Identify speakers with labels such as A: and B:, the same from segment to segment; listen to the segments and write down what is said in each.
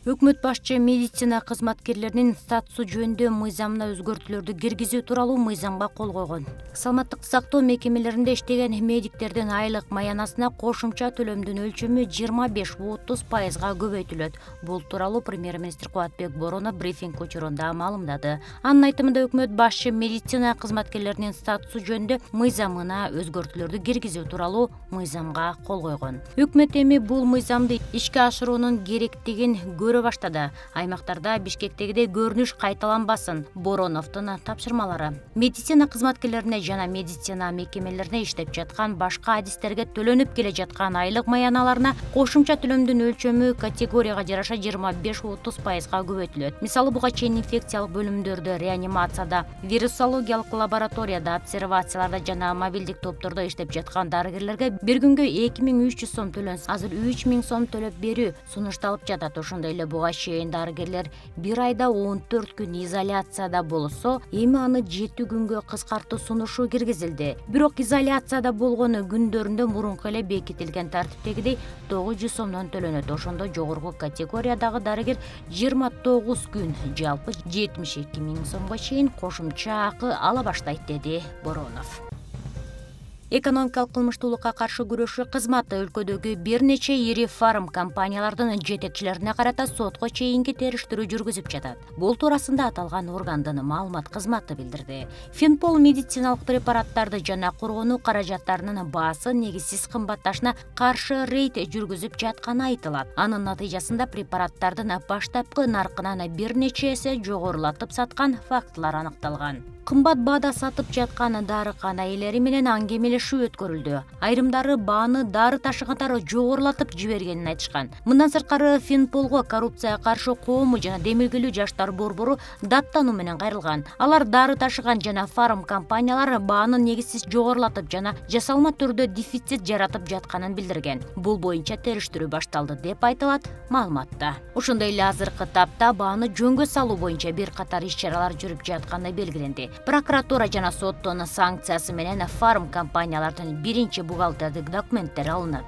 A: Өкмөт башчы медицина кызматкерлеринин статусу жөнүндө мыйзамына өзгөртүүлөрдү киргизүү тууралуу мыйзамга кол койгон. Саламаттыкты сактоо мекемелеринде иштеген медиктердин айлык маянасына кошумча төлөмдүн өлчөмү 25–30%га көбөйтүлөт. Бул тууралуу премьер-министр Кубатбек Боронов брифинг учурунда маалымдады. Анын айтымында өкмөт башчы медицина кызматкерлеринин статусу жөнүндө мыйзамына өзгөртүүлөрдү киргизүү тууралуу мыйзамга кол койгон. Өкмөт эми бул мыйзамды ишке ашыруунун керектигин көрө баштады. Аймактарда Бишкектегидей көрүнүш кайталанбасын. Бороновдун тапшырмалары. Медицина кызматкерлерине жана медицина мекемелерине иштеп жаткан башка адистерге төлөнүп келе жаткан айлык маяналарына кошумча төлөмдүн өлчөмү категорияга жараша 25–30%га көбөйтүлөт. Мисалы, буга чейин инфекциялык бөлүмдөрдө, реанимацияда, вирусологиялык лабораторияда, обсервацияларда жана мобилдик топтордо иштеп жаткан дарыгерлерге бир күнгө 2300 сом төлөнсө, азыр 3000 сом төлөп берүү сунушталып жатат. Ошондой эле буга чейин дарыгерлер бир айда 14 күн изоляцияда болсо, эми аны 7 күнгө кыскартуу сунушу киргизилди. Бирок изоляцияда болгону күндөрүндө мурунку эле бекитилген тартиптегидей 900 сомдон төлөнөт. Ошондо жогорку категориядагы дарыгер 29 күн, жалпы 72 000 сомго чейин кошумча акы ала баштайт, деди Боронов. Экономикалык кылмыштуулукка каршы күрөшүү кызматы өлкөдөгү бир нече ири фарм компаниялардын жетекчилерине карата сотко чейинки териштирүү жүргүзүп жатат. Бул туурасында аталган органдын маалымат кызматы билдирди. Финпол медициналык препараттарды жана коргонуу каражаттарынын баасы негизсиз кымбатташына каршы рейд жүргүзүп жатканы айтылат. Анын натыйжасында препараттардын баштапкы наркынан бир нече эсе жогорулатып саткан фактылар аныкталган. Кымбат баада сатып жаткан дарыкана ээлери менен аңгемелешүү өткөрүлдү. Айрымдары бааны дары ташыгандары жогорулатып жибергенин айтышкан. Мындан сырткары Финполго коррупцияга каршы коому жана демилгелүү жаштар борбору даттануу менен кайрылган. Алар дары ташыган жана фарм компаниялар бааны негизсиз жогорулатып жана жасалма түрдө дефицит жаратып жатканын билдирген. Бул боюнча териштирүү башталды деп айтылат маалыматта. Ошондой эле азыркы тапта бааны жөнгө салуу боюнча бир катар иш-чаралар жүрүп жатканы белгиленди. Прокуратура жана соттун санкциясы менен фарм компаниялардын биринчи бухгалтердик документтери алынат.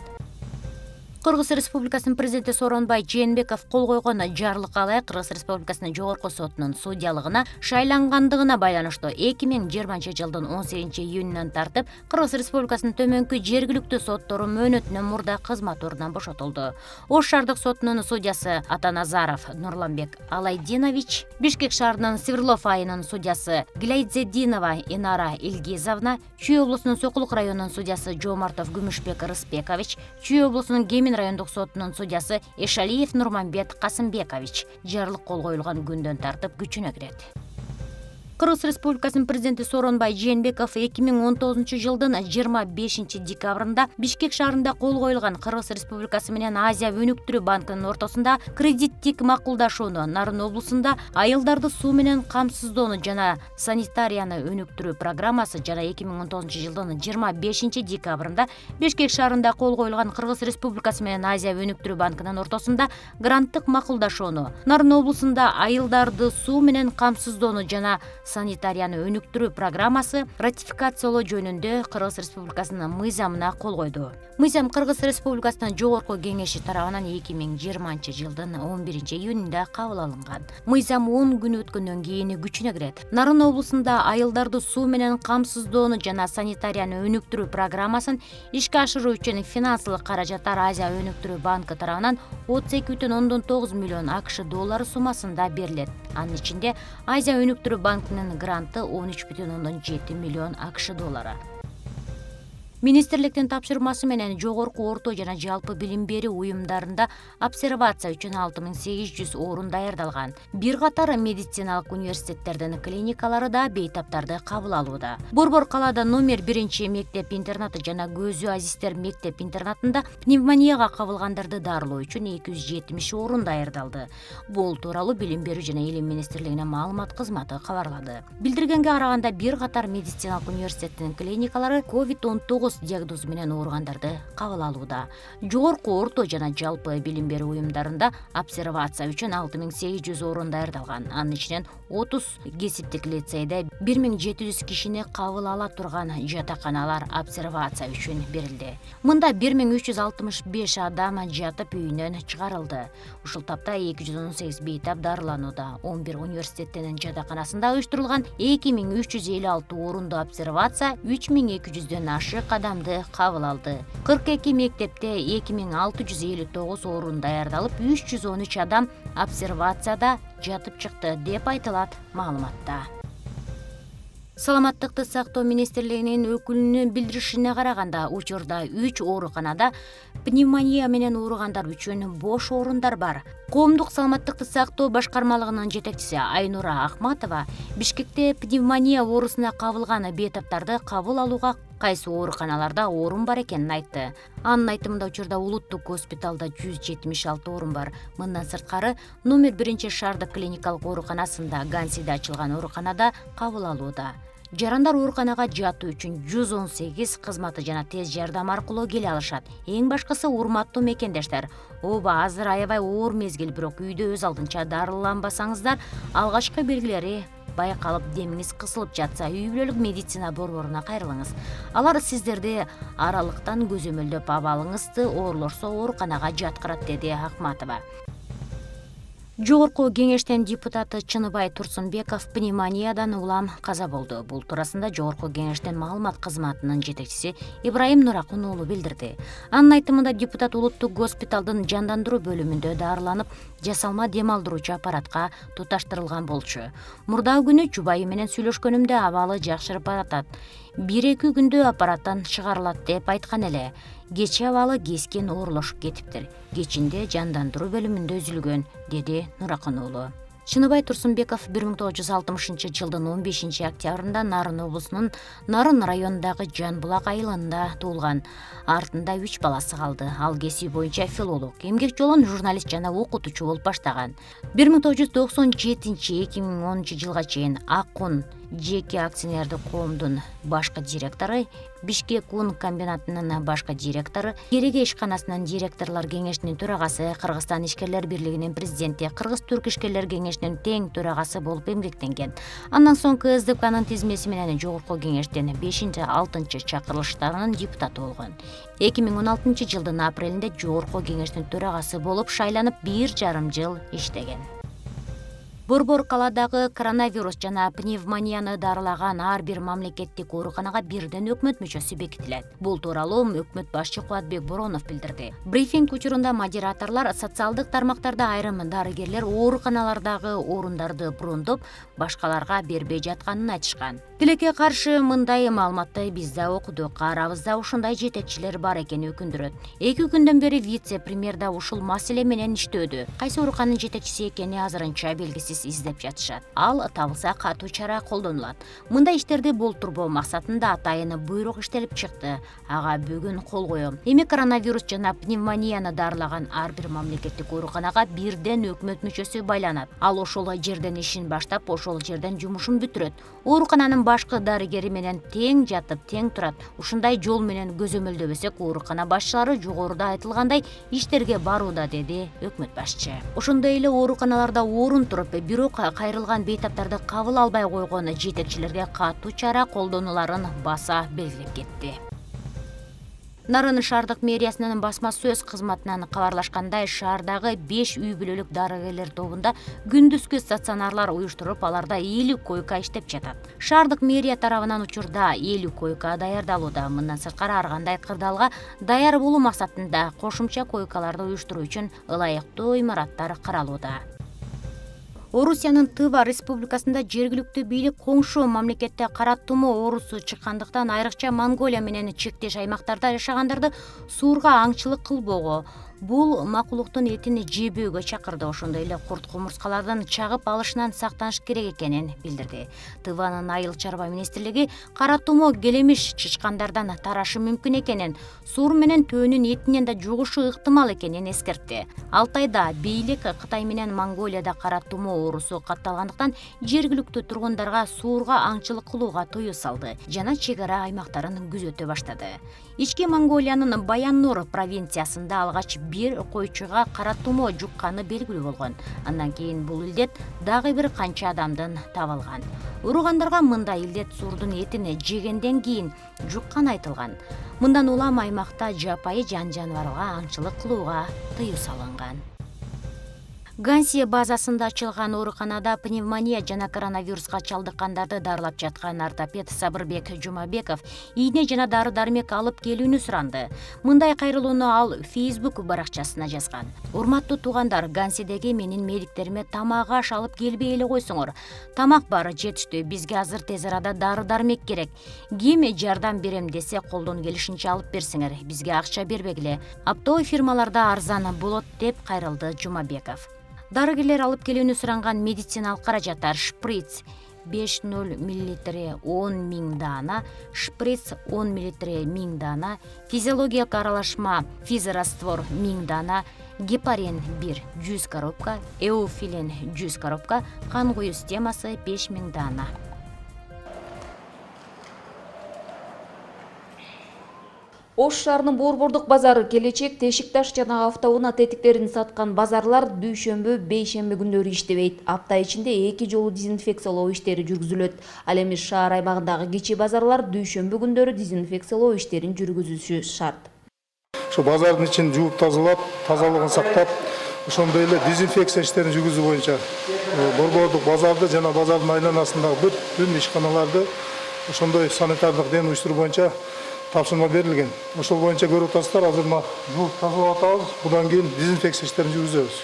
A: Кыргыз Республикасынын президенти Сооронбай Жээнбеков кол койгон жарлыкка ылайык Кыргыз Республикасынын жогорку сотунун судьялыгына шайлангандыгына байланыштуу 2020 жылдын 18 июнунан тартып Кыргыз Республикасынын төмөнкү жергиликтүү соттору мөөнөтүнөн мурда кызмат ордунан бошотулду. Ош шаардык сотунун судьясы Атаназаров Нурланбек Алайдинович, Бишкек шаарынын Свердлов айынын судьясы Гляйдзединова Инара Илгизовна, Чүй облусунун Сокулук районунун судьясы Жомартов Күмүшбек Рыспекович, Чүй облусунун Кемин райондук сотунун судьясы Эшалиев Нурманбет Касымбекович жарлык кол коюлган күндөн тартып күчүнө кирет. Кыргыз Республикасынын президенти Сооронбай Жээнбеков 2019 жылдын 25 декабрында Бишкек шаарында кол коюлган Кыргыз Республикасы менен Азия өнүктүрүү банкынын ортосунда кредиттик макулдашууну, Нарын облусунда айылдарды суу менен камсыздоону жана санитарияны өнүктүрүү программасы жана 2019 жылдын 25 декабрында Бишкек шаарында кол коюлган Кыргыз Республикасы менен Азия өнүктүрүү банкынын ортосунда гранттык макулдашууну, Нарын облусунда айылдарды суу менен камсыздоону жана санитарияны өнүктүрүү программасы ратификациялоо жөнүндө Кыргыз Республикасынын мыйзамына кол койду. Мыйзам Кыргыз Республикасынын жогорку кеңеши тарабынан 2020 жылдын 11 июнунда кабыл алынган. Мыйзам 10 күн өткөндөн кийин күчүнө кирет. Нарын облусунда айылдарды суу менен камсыздоону жана санитарияны өнүктүрүү программасын ишке ашыруу үчүн финансылык каражаттар Азия өнүктүрүү банкы тарабынан 32,9 миллион АКШ доллары суммасында берилет. Анын ичинде Азия өнүктүрүү банкынын гранты 13,7 миллион АКШ доллары. Министрликтин тапшырмасы менен жогорку орто жана жалпы билим берүү уюмдарында обсервация үчүн 6800 орун даярдалган. Бир катар медициналык университеттердин клиникалары да бейтаптарды кабыл алууда. Борбор калаада номер 1 мектеп-интернаты жана Көзү Азиздер мектеп-интернатында пневмонияга кабылгандарды дарылоо үчүн 270 орун даярдалды. Бул тууралуу Билим берүү жана Илим министрлигинин маалымат кызматы кабарлады. Билдиргенге караганда бир катар медициналык университеттин клиникалары COVID-19 9 диагнозу менен ооругандарды кабыл алууда. Жогорку, орто жана жалпы билим берүү уюмдарында обсервация үчүн 6800 орун даярдалган. Анын ичинен 30 кесиптик лицейде 1700 кишини кабыл ала турган жатаканалар обсервация үчүн берилди. Мында 1365 адам жатып үйүнөн чыгарылды. Ушул тапта 218 бейтап дарыланууда. 11 университеттин жатаканасында уюштурулган 2356 орундуу обсервация 3200дөн ашык адамды кабыл алды. 42 мектепте 2659 орун даярдалып, 313 адам обсервацияда жатып чыкты деп айтылат маалыматта. Саламаттыкты сактоо министрлигинин өкүлүнүн билдиришине караганда, учурда 3 ооруканада пневмония менен ооругандар үчүн бош орундар бар. Коомдук саламаттыкты сактоо башкармалыгынын жетекчиси Айнура Акматова Бишкекте пневмония оорусуна кабылган бейтаптарды кабыл алууга кайсы ооруканаларда орун бар экенин айтты. Анын айтымында учурда улуттук госпиталда 176 орун бар. Мындан сырткары номер 1 шаардык клиникалык ооруканасында, Гансиде ачылган ооруканада кабыл алууда. Жарандар ооруканага жатуу үчүн 118 кызматы жана тез жардам аркылуу келе алышат. Эң башкысы, урматтуу мекендештер, ооба азыр аябай оор мезгил, бирок үйдө өз алдынча дарыланбасаңыздар, алгачкы белгилери байкалып, демиңиз кысылып жатса, үй бүлөлүк медицина борборуна кайрылыңыз. Алар сиздерди аралыктан көзөмөлдөп, абалыңызды оорлорсо ооруканага жаткырат, деди Акматова. Жогорку кеңештин депутаты Чыныбай Турсунбеков пневмониядан улам каза болду. Бул туурасында Жогорку кеңештин маалымат кызматынын жетекчиси Ибраим Нуракун уулу билдирди. Анын айтымында депутат улуттук госпиталдын жандандыруу бөлүмүндө дарыланып, жасалма дем алдыруучу аппаратка туташтырылган болчу. Мурдагы күнү жубайы менен сүйлөшкөнүмдө абалы жакшырып баратат. 1-2 күндө аппараттан чыгарылат деп айткан эле. Кечээ абалы кескин оорлошуп кетиптир. Кечинде жандандыруу бөлүмүндө үзүлгөн, деди Нуракун уулу. Чыныбай Турсунбеков 1960 жылдын 15 октябрында Нарын облусунун Нарын районундагы Жанбулак айылында туулган. Артында 3 баласы калды. Ал кесиби боюнча филолог, эмгек жолун журналист жана окутуучу болуп баштаган. 1997-2010 жылга чейин Аккун жеке акционердик коомдун башкы директору, Бишкек ун комбинатынын башкы директору, Кереге ишканасынын директорлор кеңешинин төрагасы, Кыргызстан ишкерлер бирлигинин президенти, Кыргыз-Түрк ишкерлер кеңешинин тең төрагасы болуп эмгектенген. Андан соң КСДПнын тизмеси менен Жогорку кеңештин 5-6 чакырылыштарынын депутаты болгон. 2016 жылдын апрелинде Жогорку кеңештин төрагасы болуп шайланып, 1,5 жыл иштеген. Борбор каладагы коронавирус жана пневмонияны дарылаган ар бир мамлекеттик ооруканага бирден өкмөт мүчөсү бекитилет. Бул тууралуу өкмөт башчы Кубатбек Боронов билдирди. Брифинг учурунда модераторлор социалдык тармактарда айрым дарыгерлер ооруканалардагы орундарды брондоп, башкаларга бербей жатканын айтышкан. Тилекке каршы мындай маалыматты биз да окудук. Арабызда ушундай жетекчилер бар экени өкүндүрөт. 2 күндөн бери вице-премьер да ушул маселе менен иштөөдө. Кайсы ооруканын жетекчиси экени азырынча белгисиз издеп жатышат. Ал табылса катуу чара колдонулат. Мындай иштерди болтурбоо максатында атайын буйрук иштелип чыкты. Ага бүгүн кол коем. Эми коронавирус жана пневмонияны дарылаган ар бир мамлекеттик ооруканага бирден өкмөт мүчөсү байланат. Ал ошол жерден ишин баштап, ошол жерден жумушун бүтүрөт. Оорукананын башкы дарыгери менен тең жатып, тең турат. Ушундай жол менен көзөмөлдөбөсөк, оорукана башчылары жогоруда айтылгандай иштерге барууда, деди өкмөт башчы. Ошондой эле ооруканаларда орун туруп, бирок кайрылган бейтаптарды кабыл албай койгон жетекчилерге катуу чара колдонуларын баса белгилеп кетти. Нарын шаардык мэриясынын басма сөз кызматынан кабарлашкандай, шаардагы 5 үй бүлөлүк дарыгерлер тобунда күндүзгү стационарлар уюштуруп, аларда 50 койка иштеп жатат. Шаардык мэрия тарабынан учурда 50 койка даярдалууда. Мындан сырткары ар кандай кырдаалга даяр болуу максатында кошумча койкаларды уюштуруу үчүн ылайыктуу имараттар каралууда. Орусиянын Тыва республикасында жергиликтүү бийлик коңшу мамлекетте кара тумоо оорусу чыккандыктан айрыкча Монголия менен чектеш аймактарда жашагандарды сууга аңчылык кылбоого, Бул макулуктун этин жебөөгө чакырды, ошондой эле курт кумурскалардын чагып алышынан сактаныш керек экенин билдирди. Тыванын айыл чарба министрлиги кара тумо келемиш чычкандардан тарашы мүмкүн экенин, суур менен төөнүн этинен да жугушу ыктымал экенин эскертти. Алтайда бийлик Кытай менен Монголияда кара тумо оорусу катталгандыктан жергиликтүү тургундарга суурга аңчылык кылууга тыюу салды жана чек ара аймактарын күзөтө баштады. Ички Монголиянын Баян-Нур провинциясында алгач бир койчуга кара тумо жукканы белгилүү болгон. Андан кийин бул илдет дагы бир канча адамдын табылган. Уругандарга мындай илдет суурдун этин жегенден кийин жуккан айтылган. Мындан улам аймакта жапайы жаныбарга аңчылык кылууга тыюу салынган. Ганси базасында ачылган ооруканада пневмония жана коронавируска чалдыккандарды дарылап жаткан ортопед Сабырбек Жумабеков ийне жана дары-дармек алып келүүнү суранды. Мындай кайрылууну ал Facebook баракчасына жазган. Урматтуу туугандар, Гансидеги менин медиктериме тамак аш алып келбей эле койсоңор. Тамак бар, жетиштүү. Бизге азыр тез арада дары-дармек керек. Ким жардам берем десе колдон келишинче алып берсеңер. Бизге акча бербегиле. Оптовый фирмаларда арзан болот деп кайрылды Жумабеков. Дарыгерлер алып келүүнү суранган медициналык каражаттар: шприц 50 мл 10 000 дана, шприц 10 мл 1000 дана, физиологиялык аралашма физраствор 1000 дана, гепарин 1 100 коробка, эуфилин 100 коробка, кан куюу системасы 5000 дана.
B: Ош шаарынын борбордук базары келечек тешик-таш жана автоунаа тетиктерин саткан базарлар дүйшөмбү, бейшемби күндөрү иштебейт. Апта ичинде 2 жолу дезинфекциялоо иштери жүргүзүлөт. Ал эми шаар аймагындагы кичи базарлар дүйшөмбү күндөрү дезинфекциялоо иштерин жүргүзүшү шарт.
C: Ошо базардын ичин жууп тазалап, тазалыгын сактап, ошондой эле дезинфекция иштерин жүргүзүү боюнча борбордук базарды жана базардын айланасындагы бүт ишканаларды ошондой санитардык ден уюштуруу боюнча тапшырма берилген. Ошол боюнча көрүп атасыздар, азыр жууп тазалап атабыз, будан кийин дезинфекция иштерин жүргүзөбүз.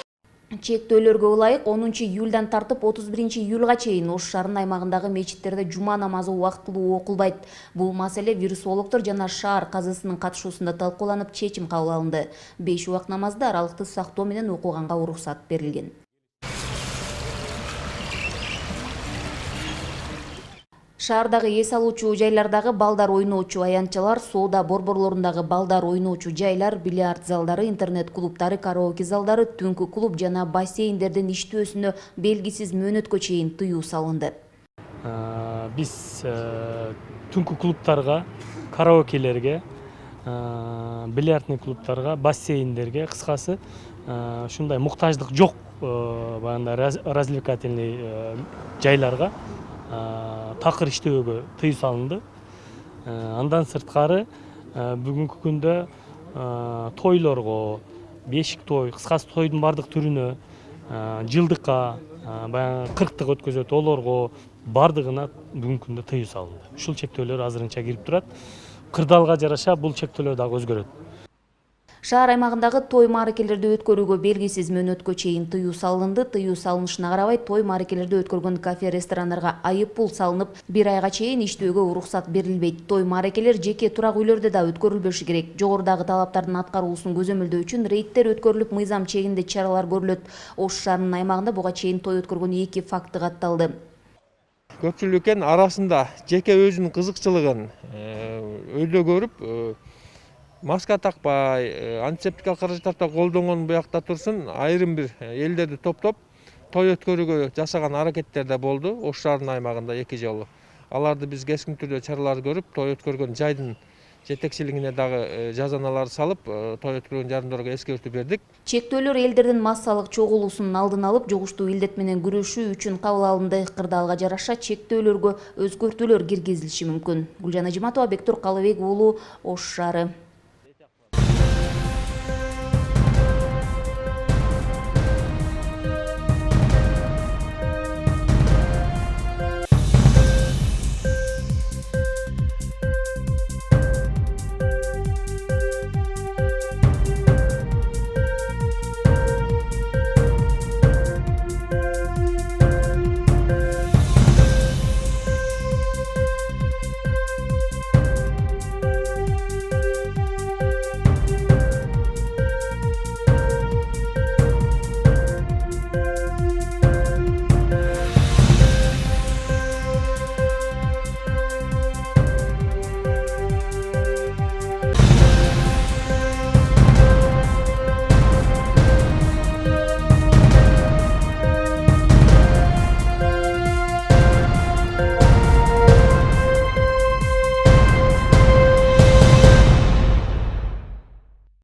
B: Чектөөлөргө ылайык 10 июлдан тартып 31 июлга чейин Ош шаарынын аймагындагы мечиттерде жума намазы убактылуу окулбайт. Бул маселе вирусологдор жана шаар казысынын катышуусунда талкууланып чечим кабыл алынды. 5 убак намазды аралыкты сактоо менен окуганга уруксат берилген. Шаардагы эс алуучу жайлардагы балдар ойноочу аянтчалар, соода борборлорундагы балдар ойноочу жайлар, бильярд залдары, интернет клубтары, караоке залдары, түнкү клуб жана бассейндердин иштөөсүнө белгисиз мөөнөткө чейин тыюу салынды.
D: Биз түнкү клубтарга, караокелерге, бильярдный клубтарга, бассейндерге, кыскасы ушундай муктаждык жок баягындай развлекательный жайларга такыр иштөөгө тыюу салынды. Андан сырткары бүгүнкү күндө тойлорго, бешик той, кыскасы тойдун бардык түрүнө, жылдыкка, баягы 40-тык өткөзөт, олорго бардыгына бүгүнкү күндө тыюу салынды. Ушул чектөөлөр азырынча кирип турат. Кырдаалга жараша бул чектөөлөр дагы өзгөрөт.
B: Шаар аймагындагы той мааракелерди өткөрүүгө белгисиз мөөнөткө чейин тыюу салынды. Тыюу салынышына карабай той мааракелерди өткөргөн кафе ресторандарга айып пул салынып, 1 айга чейин иштөөгө уруксат берилбейт. Той мааракелер жеке турак үйлөрдө да өткөрүлбөшү керек. Жогорудагы талаптардын аткарылуусун көзөмөлдөө үчүн рейдтер өткөрүлүп, мыйзам чегинде чаралар көрүлөт. Ош шаарынын аймагында буга чейин той өткөргөн 2 факты катталды.
E: Көпчүлүктүн арасында жеке өзүнүн кызыкчылыгын өйдө көрүп, маска такпай, антисептикалык каражаттарды колдонгон буякта турсун, айрым бир элдерди топтоп той өткөрүүгө жасаган аракеттер да болду. Ош шаарынын аймагында 2 жолу. Аларды биз кескин түрдө чаралар көрүп, той өткөргөн жайдын жетекчилигине дагы жазаналар салып, той өткөргөн жарандарга эскертүү бердик.
B: Чектөөлөр элдердин массалык чогулуусунун алдын алып, жугуштуу илдет менен күрөшүү үчүн кабыл алынды. Кырдаалга жараша чектөөлөргө өзгөртүүлөр киргизилиши мүмкүн. Гүлжан Ажиматова, Бектур Калыбек уулу, Ош шаары.